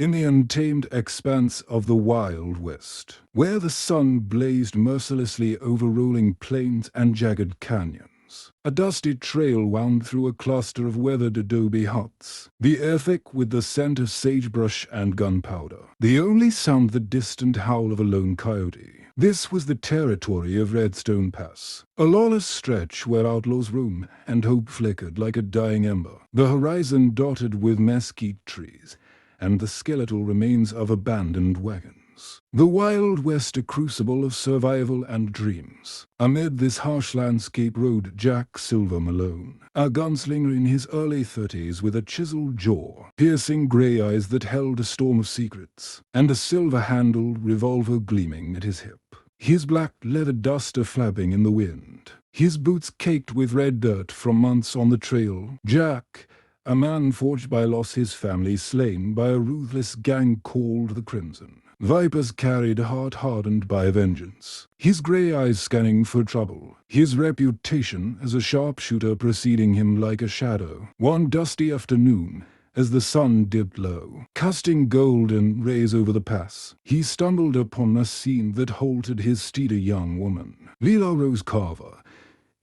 in the untamed expanse of the Wild West, where the sun blazed mercilessly over rolling plains and jagged canyons. A dusty trail wound through a cluster of weathered adobe huts, the air thick with the scent of sagebrush and gunpowder. The only sound the distant howl of a lone coyote. This was the territory of Redstone Pass, a lawless stretch where outlaws roam and hope flickered like a dying ember, the horizon dotted with mesquite trees and the skeletal remains of abandoned wagons. The Wild West, a crucible of survival and dreams. Amid this harsh landscape rode Jack Silver Malone, a gunslinger in his early 30s with a chiseled jaw, piercing grey eyes that held a storm of secrets, and a silver-handled revolver gleaming at his hip. His black leather duster flapping in the wind, his boots caked with red dirt from months on the trail. Jack, a man forged by loss, his family slain by a ruthless gang called the Crimson. Vipers carried a heart hardened by vengeance, his grey eyes scanning for trouble, his reputation as a sharpshooter preceding him like a shadow. One dusty afternoon, as the sun dipped low, casting golden rays over the pass, he stumbled upon a scene that halted his steed, a young woman, Leela Rose Carver,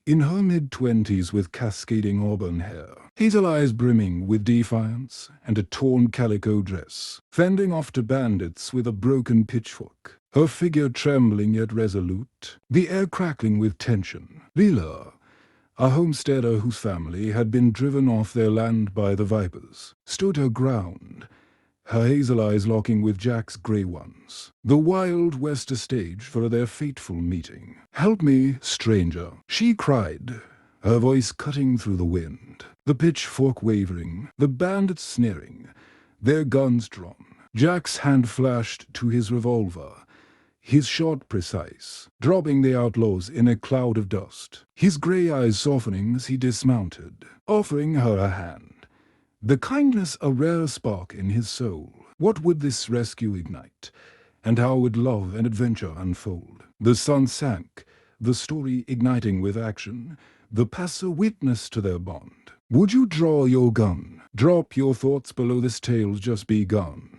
in her mid-20s with cascading auburn hair, hazel eyes brimming with defiance, and a torn calico dress, fending off to bandits with a broken pitchfork, her figure trembling yet resolute, the air crackling with tension. Leela, a homesteader whose family had been driven off their land by the Vipers, stood her ground, her hazel eyes locking with Jack's grey ones. The Wild West, a stage for their fateful meeting. "Help me, stranger," she cried, her voice cutting through the wind, the pitchfork wavering, the bandits sneering, their guns drawn. Jack's hand flashed to his revolver, his shot precise, dropping the outlaws in a cloud of dust, his grey eyes softening as he dismounted, offering her a hand. The kindness a rare spark in his soul. What would this rescue ignite? And how would love and adventure unfold? The sun sank, the story igniting with action, the passer witness to their bond. Would you draw your gun? Drop your thoughts below, this tale's just begun.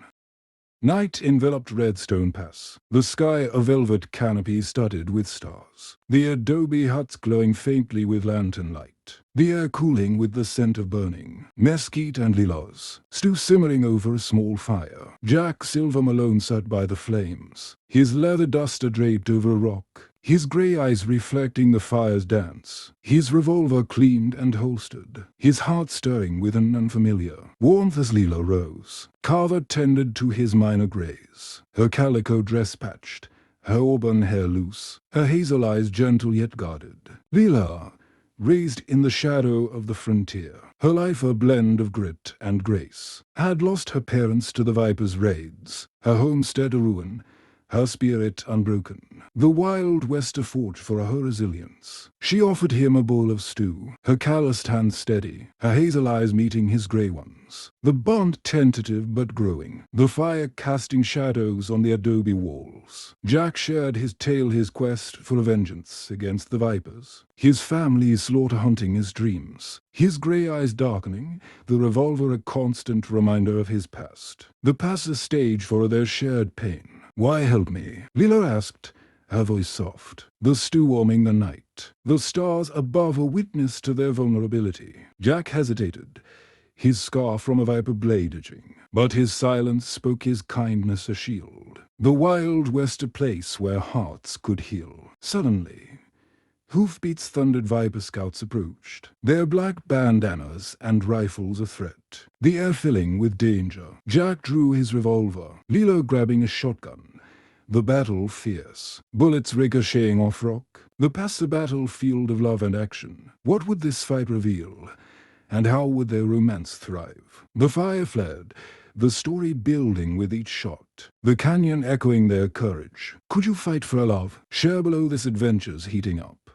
Night enveloped Redstone Pass, the sky a velvet canopy studded with stars, the adobe huts glowing faintly with lantern light, the air cooling with the scent of burning mesquite and lilas, stew simmering over a small fire. Jack Silver Malone sat by the flames, his leather duster draped over a rock, his grey eyes reflecting the fire's dance, his revolver cleaned and holstered, his heart stirring with an unfamiliar warmth as Leela Rose Carver tended to his minor greys, her calico dress patched, her auburn hair loose, her hazel eyes gentle yet guarded. Leela, raised in the shadow of the frontier, her life a blend of grit and grace, had lost her parents to the Vipers' raids, her homestead a ruin, her spirit unbroken. The Wild West a forge for her resilience. She offered him a bowl of stew, her calloused hands steady, her hazel eyes meeting his grey ones. The bond tentative but growing, the fire casting shadows on the adobe walls. Jack shared his tale, his quest for vengeance against the Vipers, his family's slaughter hunting his dreams, his grey eyes darkening, the revolver a constant reminder of his past. The pass a stage for their shared pain. "Why help me?" Leela asked, her voice soft, the stew warming the night, the stars above a witness to their vulnerability. Jack hesitated, his scar from a viper blade itching, but his silence spoke his kindness a shield. The Wild West, a place where hearts could heal. Suddenly, hoofbeats thundered. Viper scouts approached, their black bandanas and rifles a threat, the air filling with danger. Jack drew his revolver, Leela grabbing a shotgun. The battle fierce, bullets ricocheting off rock, the pass a battlefield of love and action. What would this fight reveal? And how would their romance thrive? The fire flared, the story building with each shot, the canyon echoing their courage. Could you fight for a love? Share below, this adventure's heating up.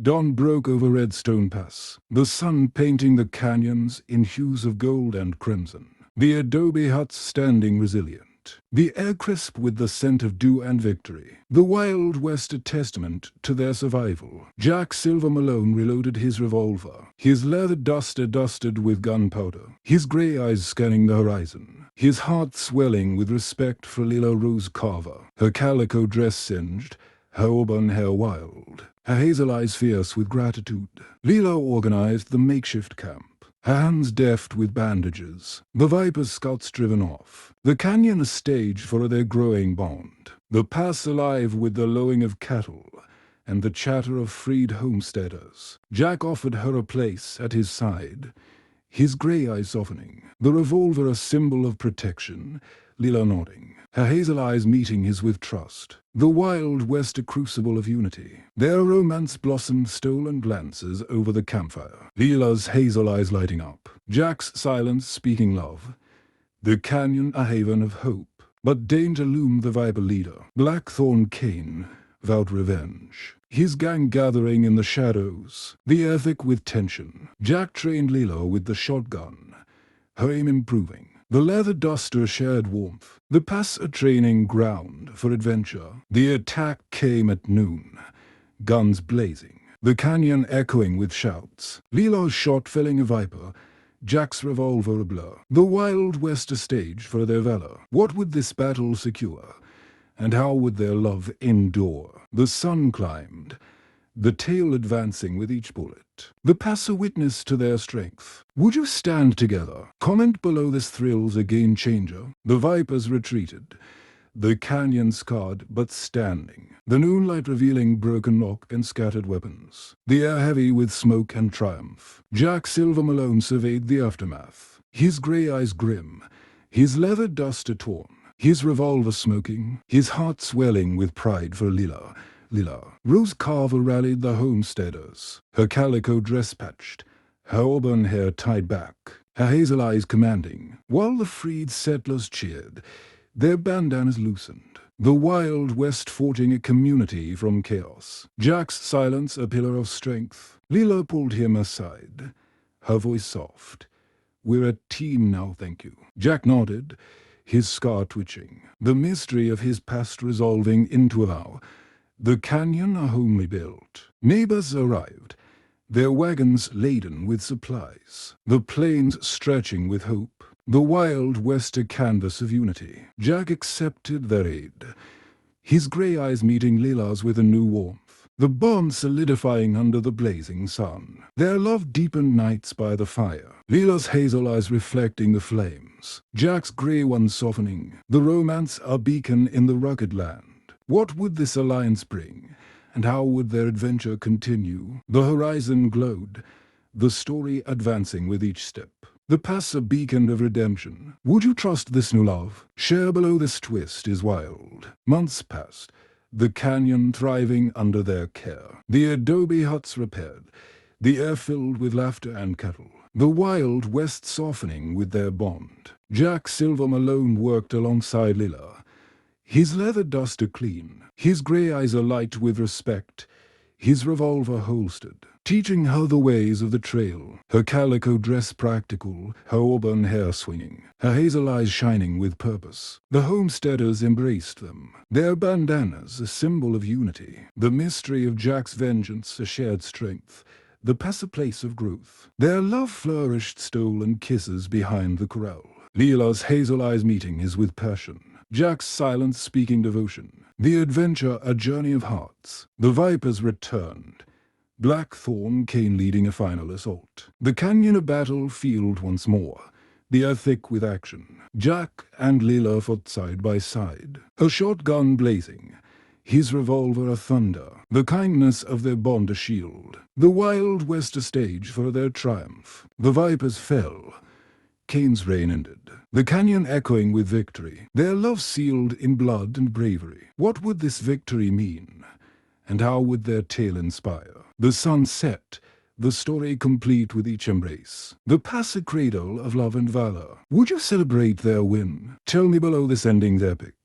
Dawn broke over Redstone Pass, the sun painting the canyons in hues of gold and crimson, the adobe huts standing resilient, night. The air crisp with the scent of dew and victory. The Wild West a testament to their survival. Jack Silver Malone reloaded his revolver, his leather duster dusted with gunpowder, his grey eyes scanning the horizon, his heart swelling with respect for Lila Rose Carver, her calico dress singed, her auburn hair wild, her hazel eyes fierce with gratitude. Lila organized the makeshift camp, her hands deft with bandages, the Viper's scouts driven off, the canyon a stage for their growing bond, the pass alive with the lowing of cattle and the chatter of freed homesteaders. Jack offered her a place at his side, his grey eyes softening, the revolver a symbol of protection, Lila nodding, her hazel eyes meeting his with trust. The Wild West a crucible of unity. Their romance blossomed stolen glances over the campfire, Lila's hazel eyes lighting up, Jack's silence speaking love. The canyon a haven of hope, but danger loomed the Viper leader. Blackthorn Kane vowed revenge, his gang gathering in the shadows, the air thick with tension. Jack trained Lila with the shotgun, her aim improving. The leather duster shared warmth, the pass a training ground for adventure. The attack came at noon, guns blazing, the canyon echoing with shouts. Lila's shot felling a Viper, Jack's revolver a blur. The Wild West a stage for their valor. What would this battle secure, and how would their love endure? The sun climbed, the tail advancing with each bullet. The pass a witness to their strength. Would you stand together? Comment below. This thrills a game changer. The Vipers retreated, the canyon scarred but standing, the noonlight revealing broken lock and scattered weapons, the air heavy with smoke and triumph. Jack Silver Malone surveyed the aftermath, his grey eyes grim, his leather duster torn, his revolver smoking, his heart swelling with pride for Lila. Rose Carver rallied the homesteaders, her calico dress patched, her auburn hair tied back, her hazel eyes commanding, while the freed settlers cheered, their bandanas loosened. The Wild West forging a community from chaos. Jack's silence a pillar of strength. Lila pulled him aside, her voice soft. "We're a team now, thank you." Jack nodded, his scar twitching, the mystery of his past resolving into a vow. The canyon a homely built. Neighbors arrived, their wagons laden with supplies, the plains stretching with hope. The Wild West a canvas of unity. Jack accepted their aid, his grey eyes meeting Lila's with a new warmth, the bond solidifying under the blazing sun. Their love deepened nights by the fire, Lila's hazel eyes reflecting the flames, Jack's grey ones softening, the romance a beacon in the rugged land. What would this alliance bring, and how would their adventure continue? The horizon glowed, the story advancing with each step. The pass a beacon of redemption. Would you trust this new love? Share below. This twist is wild. Months passed, the canyon thriving under their care. The adobe huts repaired, the air filled with laughter and cattle. The Wild West softening with their bond. Jack Silver Malone worked alongside Lila, his leather duster clean, his grey eyes alight with respect, his revolver holstered, teaching her the ways of the trail, her calico dress practical, her auburn hair swinging, her hazel eyes shining with purpose. The homesteaders embraced them, their bandanas a symbol of unity, the mystery of Jack's vengeance a shared strength, the pass a place of growth. Their love flourished stolen kisses behind the corral. Lila's hazel eyes meeting his with passion, Jack's silence speaking devotion. The adventure a journey of hearts. The Vipers returned, Blackthorn Kane leading a final assault. The canyon a battlefield once more, the air thick with action. Jack and Lila fought side by side, her shotgun blazing, his revolver a thunder, the kindness of their bond a shield. The Wild West a stage for their triumph. The Vipers fell, Kane's reign ended, the canyon echoing with victory, their love sealed in blood and bravery. What would this victory mean, and how would their tale inspire? The sun set, the story complete with each embrace, the pass a cradle of love and valor. Would you celebrate their win? Tell me below. This ending's epic.